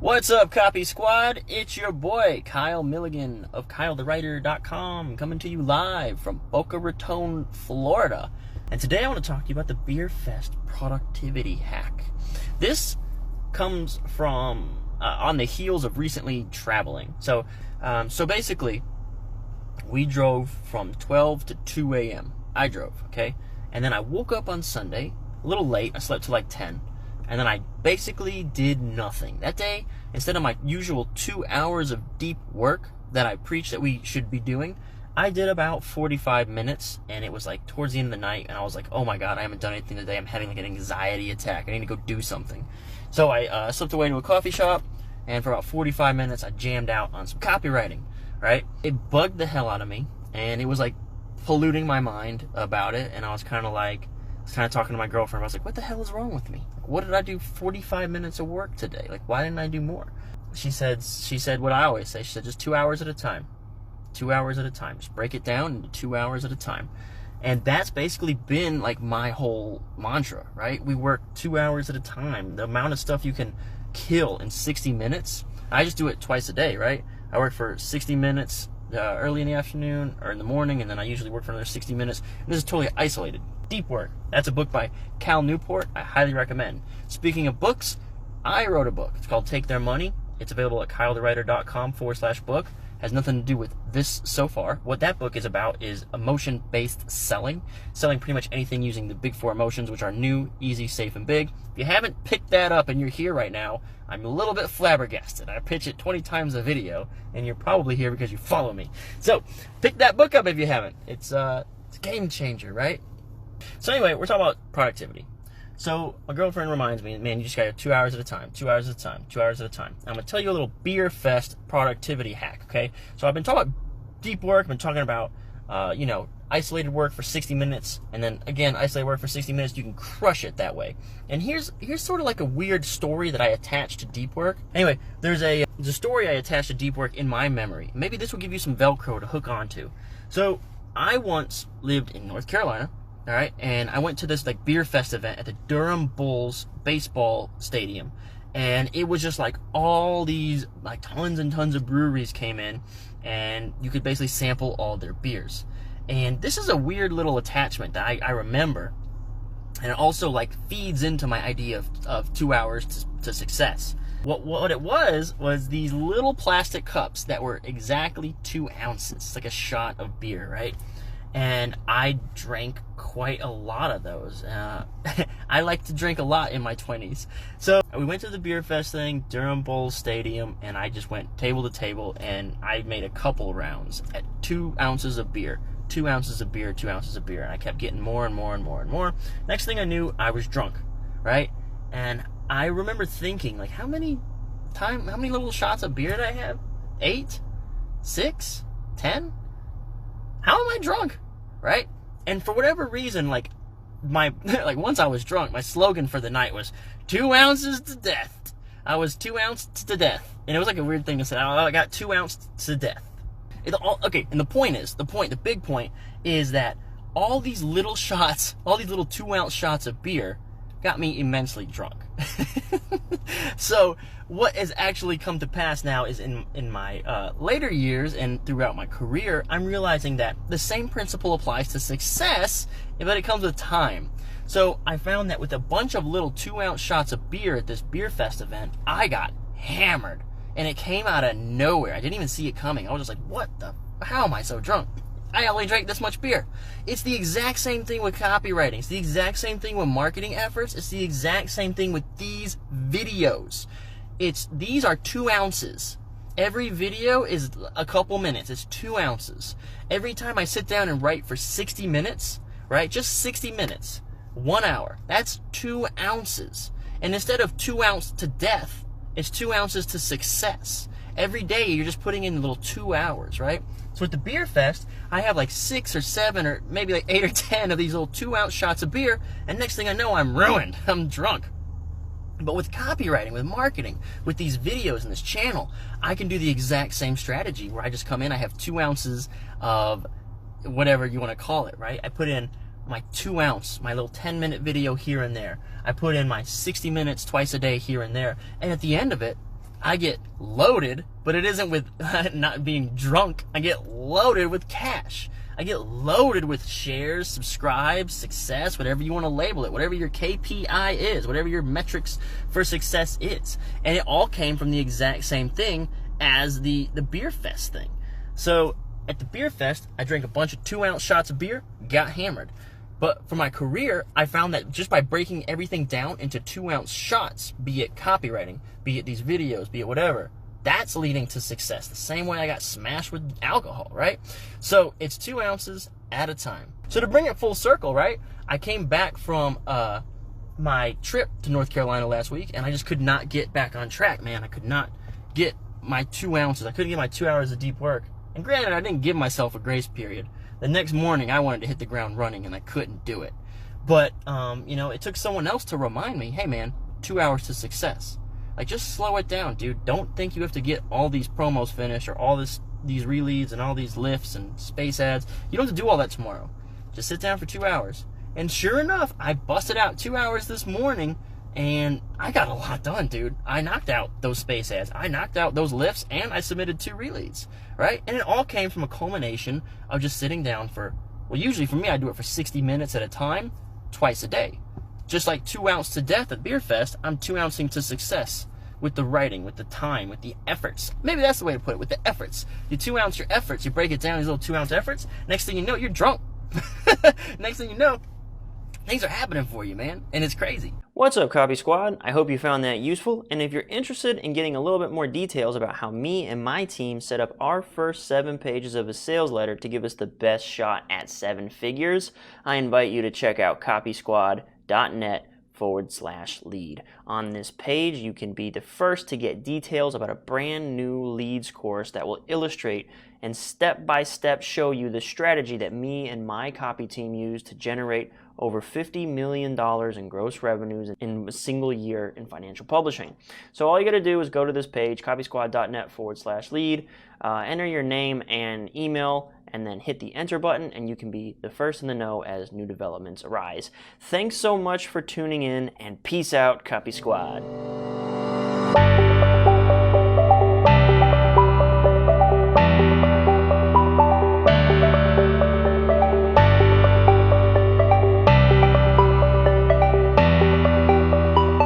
What's up, Copy Squad? It's your boy, Kyle Milligan of KyleTheWriter.com, coming to you live from Boca Raton, Florida. And today I want to talk to you about the Beer Fest productivity hack. This comes from on the heels of recently traveling. So basically, we drove from 12 to 2 a.m. I drove, okay? And then I woke up on Sunday, a little late. I slept till like 10. And then I basically did nothing. That day, instead of my usual 2 hours of deep work that I preach that we should be doing, I did about 45 minutes, and it was like towards the end of the night, and I was like, oh my god, I haven't done anything today. I'm having like an anxiety attack. I need to go do something. So I slipped away to a coffee shop, and for about 45 minutes, I jammed out on some copywriting, right? It bugged the hell out of me, and it was like polluting my mind about it, and I was kind of talking to my girlfriend. I was like, what the hell is wrong with me? Like, what did I do 45 minutes of work today? Like, why didn't I do more? She said what I always say. She said, just 2 hours at a time. 2 hours at a time. Just break it down into 2 hours at a time. And that's basically been like my whole mantra, right? We work 2 hours at a time. The amount of stuff you can kill in 60 minutes. I just do it twice a day, right? I work for 60 minutes early in the afternoon or in the morning, and then I usually work for another 60 minutes. And this is totally isolated. Deep work. That's a book by Cal Newport. I highly recommend. Speaking of books, I wrote a book. It's called Take Their Money. It's available at KyleTheWriter.com/book. Has nothing to do with this so far. What that book is about is emotion-based selling. Selling pretty much anything using the big four emotions, which are new, easy, safe, and big. If you haven't picked that up and you're here right now, I'm a little bit flabbergasted. I pitch it 20 times a video, and you're probably here because you follow me. So pick that book up if you haven't. It's a game changer, right? So anyway, we're talking about productivity. So my girlfriend reminds me, man, you just got to 2 hours at a time, 2 hours at a time, 2 hours at a time. I'm going to tell you a little Beer Fest productivity hack, okay? So I've been talking about deep work. I've been talking about, isolated work for 60 minutes. And then, again, isolated work for 60 minutes. You can crush it that way. And here's sort of like a weird story that I attach to deep work. Anyway, there's a story I attach to deep work in my memory. Maybe this will give you some Velcro to hook onto. So I once lived in North Carolina. All right, and I went to this like Beer Fest event at the Durham Bulls baseball stadium, and it was just like all these like tons and tons of breweries came in, and you could basically sample all their beers. And this is a weird little attachment that I remember, and it also like feeds into my idea of 2 hours to success. What it was these little plastic cups that were exactly 2 ounces. It's like a shot of beer, right? And I drank quite a lot of those. I like to drink a lot in my 20s. So we went to the Beer Fest thing, Durham Bulls Stadium, and I just went table to table, and I made a couple rounds at 2 ounces of beer. 2 ounces of beer, 2 ounces of beer. And I kept getting more and more and more and more. Next thing I knew, I was drunk, right? And I remember thinking, like, how many little shots of beer did I have? 8? 6? 10? How am I drunk, right? And for whatever reason, like once I was drunk, my slogan for the night was 2 ounces to death. I was 2 ounces to death, and it was like a weird thing to say. I got 2 ounces to death. Okay, and the big point is that all these little shots, all these little 2 ounce shots of beer, got me immensely drunk. So what has actually come to pass now is in my later years and throughout my career, I'm realizing that the same principle applies to success, but it comes with time. So I found that with a bunch of little 2 ounce shots of beer at this Beer Fest event, I got hammered, and it came out of nowhere. I didn't even see it coming. I was just like, how am I so drunk? I only drank this much beer. It's the exact same thing with copywriting. It's the exact same thing with marketing efforts. It's the exact same thing with these videos. These are 2 ounces. Every video is a couple minutes. It's 2 ounces. Every time I sit down and write for 60 minutes, right? Just 60 minutes, 1 hour. That's 2 ounces. And instead of 2 ounces to death, it's 2 ounces to success. Every day you're just putting in a little 2 hours, right? So at the Beer Fest, I have like 6 or 7 or maybe like 8 or 10 of these little 2 ounce shots of beer, and next thing I know, I'm ruined. I'm drunk. But with copywriting, with marketing, with these videos and this channel, I can do the exact same strategy where I just come in, I have 2 ounces of whatever you want to call it, right? I put in my 2 ounce, my little 10-minute video here and there. I put in my 60 minutes twice a day here and there. And at the end of it, I get loaded, but it isn't with not being drunk. I get loaded with cash. I get loaded with shares, subscribes, success, whatever you want to label it, whatever your KPI is, whatever your metrics for success is. And it all came from the exact same thing as the Beer Fest thing. So at the Beer Fest, I drank a bunch of 2-ounce shots of beer, got hammered. But for my career, I found that just by breaking everything down into 2-ounce shots, be it copywriting, be it these videos, be it whatever, that's leading to success. The same way I got smashed with alcohol, right? So it's 2 ounces at a time. So to bring it full circle, right? I came back from my trip to North Carolina last week, and I just could not get back on track, man. I could not get my 2 ounces. I couldn't get my 2 hours of deep work. And granted, I didn't give myself a grace period. The next morning, I wanted to hit the ground running, and I couldn't do it. But, it took someone else to remind me, hey, man, 2 hours to success. Like, just slow it down, dude. Don't think you have to get all these promos finished or all these releads and all these lifts and space ads. You don't have to do all that tomorrow. Just sit down for 2 hours. And sure enough, I busted out 2 hours this morning, and I got a lot done, dude. I knocked out those space ads. I knocked out those lifts, and I submitted 2 releads, right? And it all came from a culmination of just sitting down for, well, usually for me, I do it for 60 minutes at a time, twice a day. Just like 2 ounce to death at Beer Fest, I'm 2 ouncing to success with the writing, with the time, with the efforts. Maybe that's the way to put it, with the efforts. You 2 ounce your efforts, you break it down, these little 2 ounce efforts. Next thing you know, you're drunk. Next thing you know, things are happening for you, man, and it's crazy. What's up, Copy Squad? I hope you found that useful, and if you're interested in getting a little bit more details about how me and my team set up our first 7 pages of a sales letter to give us the best shot at 7 figures, I invite you to check out copysquad.net/lead. On this page, you can be the first to get details about a brand new leads course that will illustrate and step-by-step show you the strategy that me and my copy team use to generate over $50 million in gross revenues in a single year in financial publishing. So all you got to do is go to this page, copysquad.net/lead, enter your name and email, and then hit the enter button, and you can be the first in the know as new developments arise. Thanks so much for tuning in, and peace out, Copy Squad.